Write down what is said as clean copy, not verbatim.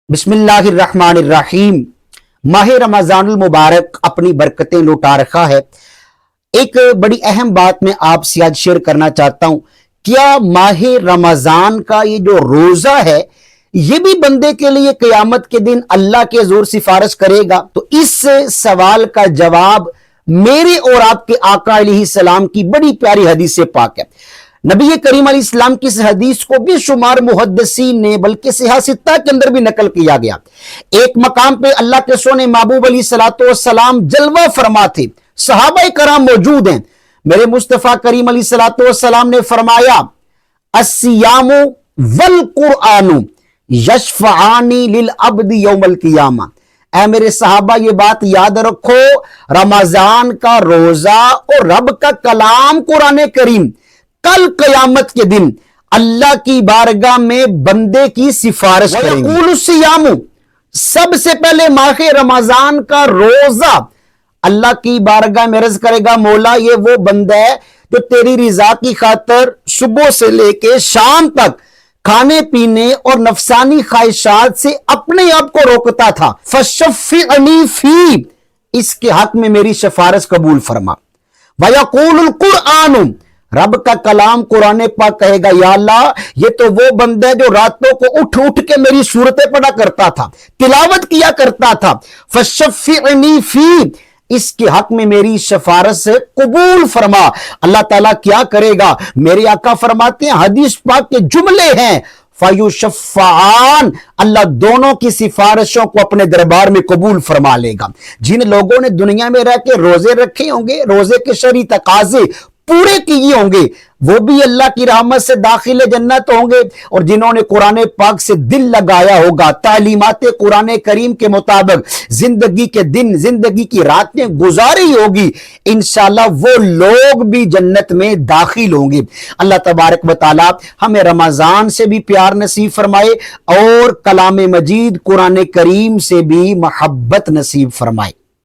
بسم اللہ الرحمن الرحیم۔ ماہ رمضان المبارک اپنی برکتیں لوٹا رکھا ہے۔ ایک بڑی اہم بات میں آپ سے آج شیئر کرنا چاہتا ہوں۔ کیا ماہ رمضان کا یہ جو روزہ ہے یہ بھی بندے کے لیے قیامت کے دن اللہ کے حضور سفارش کرے گا؟ تو اس سوال کا جواب میرے اور آپ کے آقا علیہ السلام کی بڑی پیاری حدیث پاک ہے۔ نبی کریم علیہ السلام کی اس حدیث کو بے شمار محدثین نے بلکہ صحیح ستہ کے اندر بھی نقل کیا گیا۔ ایک مقام پہ اللہ کے سونے محبوب علیہ السلام جلوہ فرما تھے، صحابہ کرام موجود ہیں۔ میرے مصطفیٰ کریم علیہ السلام نے فرمایا الصیام والقرآن یشفعان للعبد یوم القیامہ۔ اے میرے صحابہ یہ بات یاد رکھو، رمضان کا روزہ اور رب کا کلام قرآن کریم کل قیامت کے دن اللہ کی بارگاہ میں بندے کی سفارش کریں گے۔ وَيَقُولُ الصِّيَامُ، سب سے پہلے ماہ رمضان کا روزہ اللہ کی بارگاہ میں عرض کرے گا، مولا یہ وہ بندہ ہے جو تیری رضا کی خاطر صبح سے لے کے شام تک کھانے پینے اور نفسانی خواہشات سے اپنے آپ کو روکتا تھا۔ فَشَفِّعْنِي فِي، اس کے حق میں میری سفارش قبول فرما۔ وَيَقُولُ الْقُرْآنُ، رب کا کلام قرآن پاک کہے گا، یا اللہ یہ تو وہ بندہ ہے جو راتوں کو اٹھ اٹھ کے میری صورتیں پڑھا کرتا تھا، تلاوت کیا کرتا تھا۔ فَشَفِّعْنِي فِي، اس کے حق میں میری سفارش سے قبول فرما۔ اللہ تعالیٰ کیا کرے گا؟ میرے آقا فرماتے ہیں، حدیث پاک کے جملے ہیں، فَيُشَفَّعَانِ، اللہ دونوں کی سفارشوں کو اپنے دربار میں قبول فرما لے گا۔ جن لوگوں نے دنیا میں رہ کے روزے رکھے ہوں گے، روزے کے شرعی تقاضے پورے کیے ہوں گے، وہ بھی اللہ کی رحمت سے داخل جنت ہوں گے۔ اور جنہوں نے قرآن پاک سے دل لگایا ہوگا، تعلیمات قرآن کریم کے مطابق زندگی کے دن، زندگی کی راتیں گزاری ہوگی، انشاءاللہ وہ لوگ بھی جنت میں داخل ہوں گے۔ اللہ تبارک و تعالی ہمیں رمضان سے بھی پیار نصیب فرمائے اور کلام مجید قرآن کریم سے بھی محبت نصیب فرمائے۔